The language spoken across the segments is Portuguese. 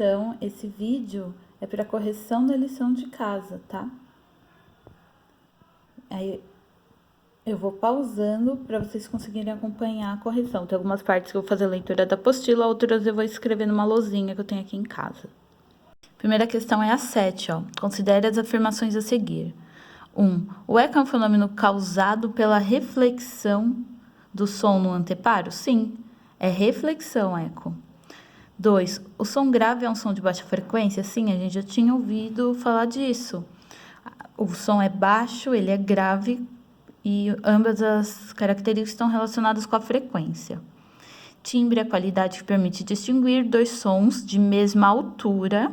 atenção, esse vídeo é para correção da lição de casa, tá? Aí eu vou pausando para vocês conseguirem acompanhar a correção. Tem algumas partes que eu vou fazer a leitura da apostila, outras eu vou escrever numa lousinha que eu tenho aqui em casa. Primeira questão é a 7, ó. Considere as afirmações a seguir. 1. O eco é um fenômeno causado pela reflexão do som no anteparo? Sim, é reflexão, eco. 2. O som grave é um som de baixa frequência? Sim, a gente já tinha ouvido falar disso. O som é baixo, ele é grave e ambas as características estão relacionadas com a frequência. Timbre é a qualidade que permite distinguir dois sons de mesma altura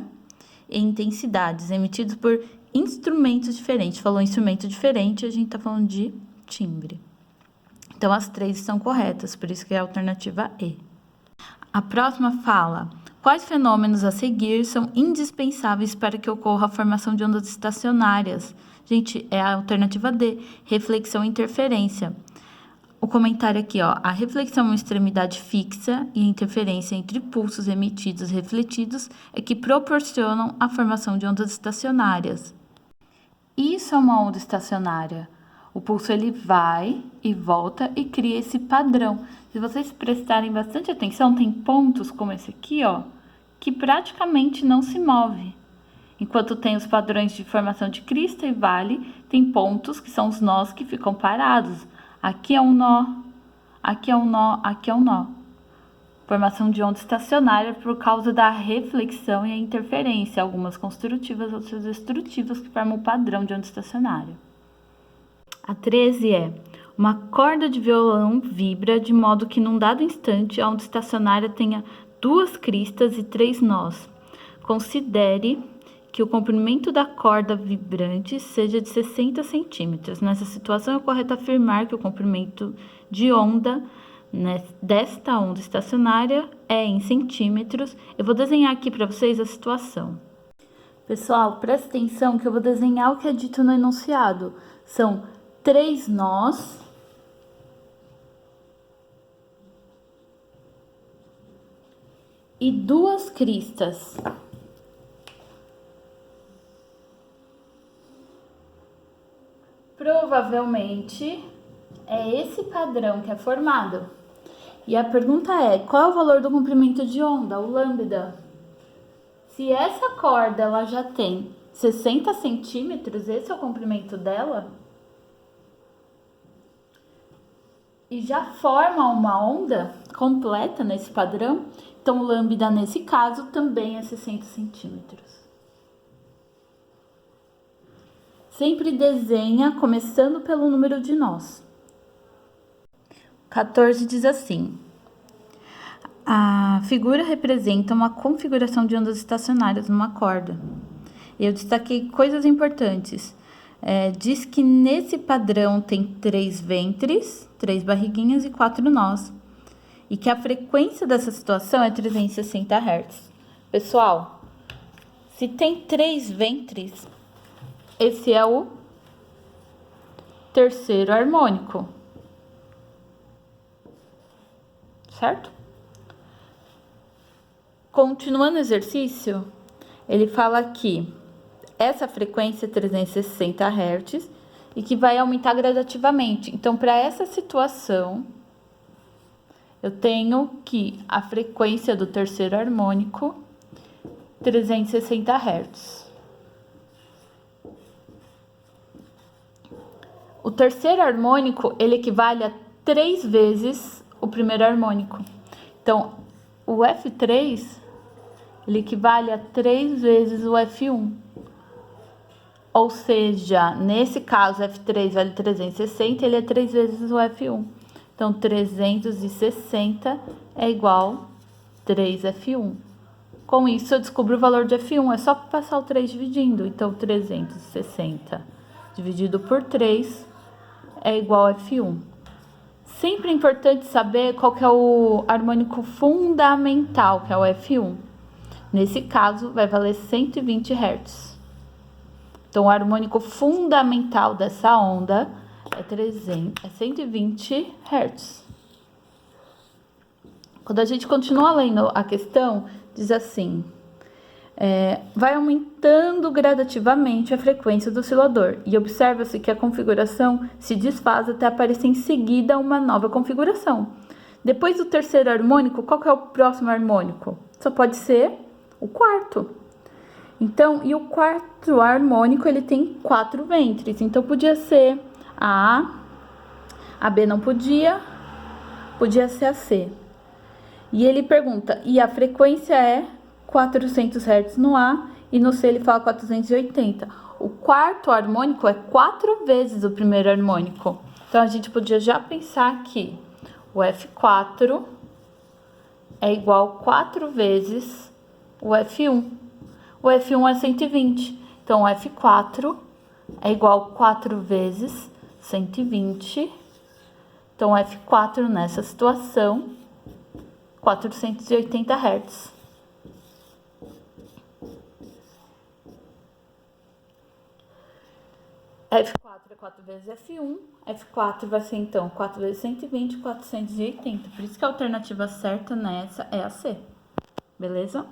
e intensidades emitidos por instrumentos diferentes. Falou instrumento diferente, a gente está falando de timbre. Então, as 3 estão corretas, por isso que é a alternativa E. A próxima fala: quais fenômenos a seguir são indispensáveis para que ocorra a formação de ondas estacionárias? Gente, é a alternativa D, reflexão e interferência. O comentário aqui, ó, a reflexão é uma extremidade fixa e a interferência entre pulsos emitidos e refletidos é que proporcionam a formação de ondas estacionárias. Isso é uma onda estacionária. O pulso ele vai e volta e cria esse padrão. Se vocês prestarem bastante atenção, tem pontos como esse aqui, ó, que praticamente não se move. Enquanto tem os padrões de formação de crista e vale, tem pontos que são os nós que ficam parados. Aqui é um nó, aqui é um nó, aqui é um nó. Formação de onda estacionária por causa da reflexão e a interferência, algumas construtivas, outras destrutivas, que formam o padrão de onda estacionária. A 13 é: uma corda de violão vibra de modo que num dado instante a onda estacionária tenha 2 cristas e 3 nós. Considere que o comprimento da corda vibrante seja de 60 centímetros. Nessa situação, é correto afirmar que o comprimento de onda desta onda estacionária é em centímetros. Eu vou desenhar aqui para vocês a situação. Pessoal, presta atenção que eu vou desenhar o que é dito no enunciado. São 3 nós e 2 cristas. Provavelmente é esse padrão que é formado. E a pergunta é: qual é o valor do comprimento de onda, o lambda? Se essa corda ela já tem 60 centímetros, esse é o comprimento dela, e já forma uma onda completa nesse padrão, então o lambda nesse caso também é 60 centímetros. Sempre desenha começando pelo número de nós. 14 diz assim: a figura representa uma configuração de ondas estacionárias numa corda. Eu destaquei coisas importantes. Diz que nesse padrão tem 3 ventres, 3 barriguinhas e 4 nós. E que a frequência dessa situação é 360 Hz. Pessoal, se tem 3 ventres, esse é o terceiro harmônico, certo? Continuando o exercício, ele fala que essa frequência é 360 Hz e que vai aumentar gradativamente. Então, para essa situação, eu tenho que a frequência do terceiro harmônico 360 Hz. O terceiro harmônico, ele equivale a 3 vezes o primeiro harmônico. Então, o F3, ele equivale a 3 vezes o F1. Ou seja, nesse caso, F3 vale 360, ele é 3 vezes o F1. Então, 360 é igual a 3F1. Com isso, eu descubro o valor de F1. É só passar o 3 dividindo. Então, 360 dividido por 3 é igual a F1. Sempre é importante saber qual que é o harmônico fundamental, que é o F1. Nesse caso, vai valer 120 Hz. Então, o harmônico fundamental dessa onda é 120 Hz. Quando a gente continua lendo a questão, diz assim: vai aumentando gradativamente a frequência do oscilador e observa-se que a configuração se desfaz até aparecer em seguida uma nova configuração. Depois do terceiro harmônico, qual que é o próximo harmônico? Só pode ser o quarto. Então, e o quarto harmônico, ele tem 4 ventres. Então, podia ser a B não podia ser a C. E ele pergunta, e a frequência é 400 Hz no A, e no C ele fala 480. O quarto harmônico é 4 vezes o primeiro harmônico. Então, a gente podia já pensar que o F4 é igual 4 vezes o F1. O F1 é 120. Então, o F4 é igual 4 vezes 120. Então, o F4 nessa situação, 480 Hz. F4 é 4 vezes F1, F4 vai ser então 4 vezes 120, 480. Por isso que a alternativa certa nessa é a C. Beleza?